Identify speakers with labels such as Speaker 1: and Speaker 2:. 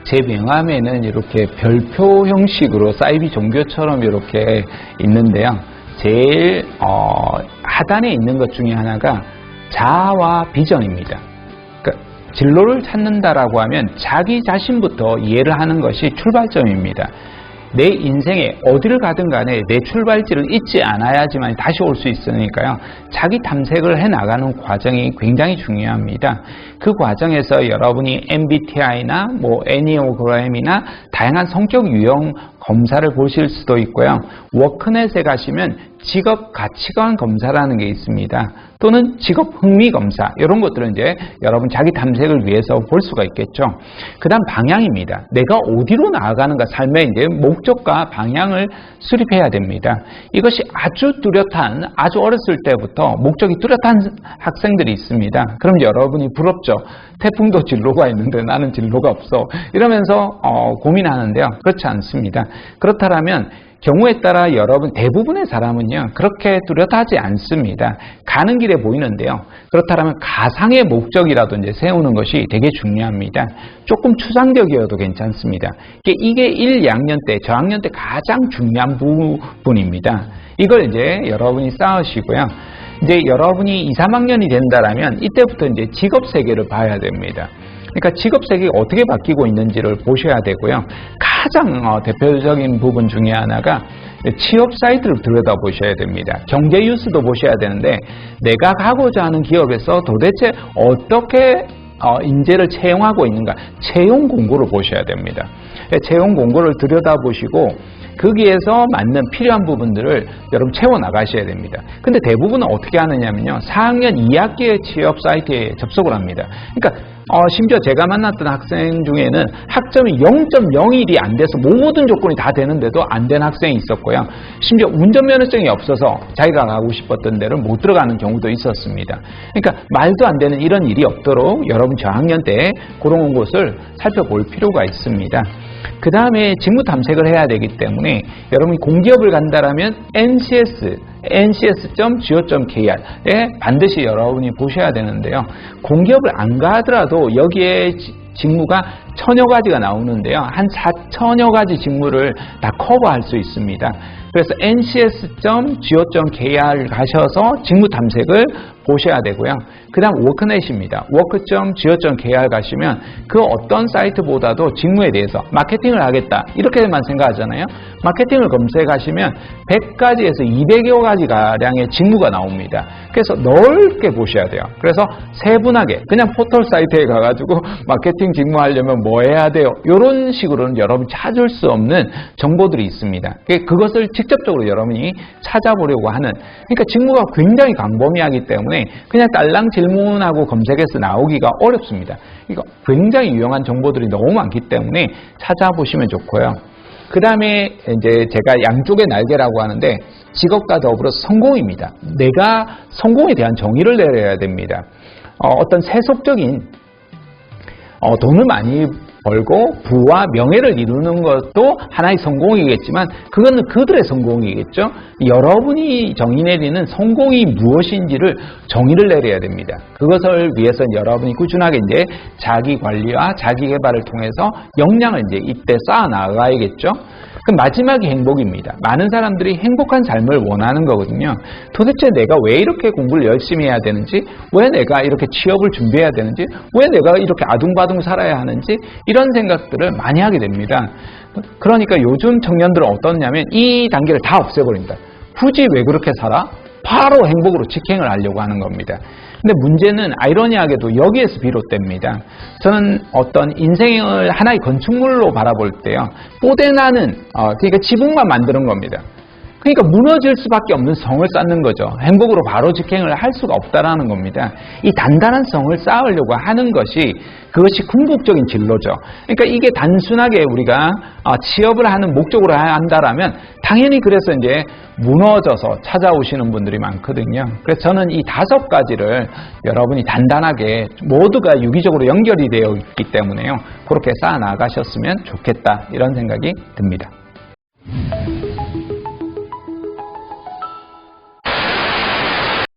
Speaker 1: 제 명함에는 이렇게 별표 형식으로 사이비 종교처럼 이렇게 있는데요. 제일 하단에 있는 것 중에 하나가 자아와 비전입니다. 그러니까 진로를 찾는다라고 하면 자기 자신부터 이해를 하는 것이 출발점입니다. 내 인생에 어디를 가든 간에 내 출발지를 잊지 않아야지만 다시 올 수 있으니까요. 자기 탐색을 해나가는 과정이 굉장히 중요합니다. 그 과정에서 여러분이 MBTI나 애니어그램이나 다양한 성격 유형 검사를 보실 수도 있고요. 워크넷에 가시면 직업 가치관 검사라는 게 있습니다. 또는 직업 흥미 검사, 이런 것들은 이제 여러분 자기 탐색을 위해서 볼 수가 있겠죠. 그 다음 방향입니다. 내가 어디로 나아가는가, 삶의 이제 목적과 방향을 수립해야 됩니다. 이것이 아주 뚜렷한, 아주 어렸을 때부터 목적이 뚜렷한 학생들이 있습니다. 그럼 여러분이 부럽죠. 태풍도 진로가 있는데 나는 진로가 없어. 이러면서 고민하는데요. 그렇지 않습니다. 그렇다면 경우에 따라 여러분 대부분의 사람은요 그렇게 뚜렷하지 않습니다. 가는 길에 보이는데요. 그렇다면 가상의 목적이라도 이제 세우는 것이 되게 중요합니다. 조금 추상적이어도 괜찮습니다. 이게 1, 2학년 때, 저학년 때 가장 중요한 부분입니다. 이걸 이제 여러분이 쌓으시고요. 이제 여러분이 2, 3학년이 된다라면 이때부터 이제 직업 세계를 봐야 됩니다. 그러니까 직업 세계가 어떻게 바뀌고 있는지를 보셔야 되고요. 가장 대표적인 부분 중에 하나가 취업 사이트를 들여다보셔야 됩니다. 경제 뉴스도 보셔야 되는데 내가 가고자 하는 기업에서 도대체 어떻게 인재를 채용하고 있는가, 채용 공고를 보셔야 됩니다. 채용 공고를 들여다보시고 거기에서 맞는 필요한 부분들을 여러분 채워나가셔야 됩니다. 근데 대부분은 어떻게 하느냐면요. 4학년 2학기에 취업 사이트에 접속을 합니다. 그러니까 심지어 제가 만났던 학생 중에는 학점이 0.01이 안 돼서 모든 조건이 다 되는데도 안 된 학생이 있었고요. 심지어 운전면허증이 없어서 자기가 가고 싶었던 데를 못 들어가는 경우도 있었습니다. 그러니까 말도 안 되는 이런 일이 없도록 여러분 저학년 때 그런 곳을 살펴볼 필요가 있습니다. 그 다음에 직무 탐색을 해야 되기 때문에 여러분이 공기업을 간다라면 ncs.go.kr에 반드시 여러분이 보셔야 되는데요. 공기업을 안 가더라도 여기에 직무가 1000여 가지가 나오는데요. 한 4000여 가지 직무를 다 커버할 수 있습니다. 그래서 ncs.go.kr 가셔서 직무 탐색을 보셔야 되고요. 그 다음 워크넷입니다. work.go.kr 가시면 그 어떤 사이트보다도 직무에 대해서 마케팅을 하겠다 이렇게만 생각하잖아요. 마케팅을 검색하시면 100가지에서 200여 가지가량의 직무가 나옵니다. 그래서 넓게 보셔야 돼요. 그래서 세분하게 그냥 포털 사이트에 가가지고 마케팅 직무 하려면 뭐 해야 돼요? 이런 식으로는 여러분 찾을 수 없는 정보들이 있습니다. 그것을 직접적으로 여러분이 찾아보려고 하는, 그러니까 직무가 굉장히 광범위하기 때문에 그냥 딸랑 질문하고 검색해서 나오기가 어렵습니다. 이거 굉장히 유용한 정보들이 너무 많기 때문에 찾아보시면 좋고요. 그 다음에 이제 제가 양쪽의 날개라고 하는데 직업과 더불어 성공입니다. 내가 성공에 대한 정의를 내려야 됩니다. 어떤 세속적인 돈을 많이 벌고 부와 명예를 이루는 것도 하나의 성공이겠지만 그거는 그들의 성공이겠죠. 여러분이 정의 내리는 성공이 무엇인지를 정의를 내려야 됩니다. 그것을 위해서 여러분이 꾸준하게 이제 자기 관리와 자기 개발을 통해서 역량을 이제 이때 쌓아 나가야겠죠. 그 마지막이 행복입니다. 많은 사람들이 행복한 삶을 원하는 거거든요. 도대체 내가 왜 이렇게 공부를 열심히 해야 되는지, 왜 내가 이렇게 취업을 준비해야 되는지, 왜 내가 이렇게 아둥바둥 살아야 하는지 이런 생각들을 많이 하게 됩니다. 그러니까 요즘 청년들은 어떻냐면 이 단계를 다 없애버립니다. 굳이 왜 그렇게 살아? 바로 행복으로 직행을 하려고 하는 겁니다. 근데 문제는 아이러니하게도 여기에서 비롯됩니다. 저는 어떤 인생을 하나의 건축물로 바라볼 때요. 뽀대나는 그러니까 지붕만 만드는 겁니다. 그러니까 무너질 수밖에 없는 성을 쌓는 거죠. 행복으로 바로 직행을 할 수가 없다라는 겁니다. 이 단단한 성을 쌓으려고 하는 것이 그것이 궁극적인 진로죠. 그러니까 이게 단순하게 우리가 취업을 하는 목적으로 한다라면 당연히 그래서 이제 무너져서 찾아오시는 분들이 많거든요. 그래서 저는 이 5가지를 여러분이 단단하게 모두가 유기적으로 연결이 되어 있기 때문에요. 그렇게 쌓아 나가셨으면 좋겠다 이런 생각이 듭니다.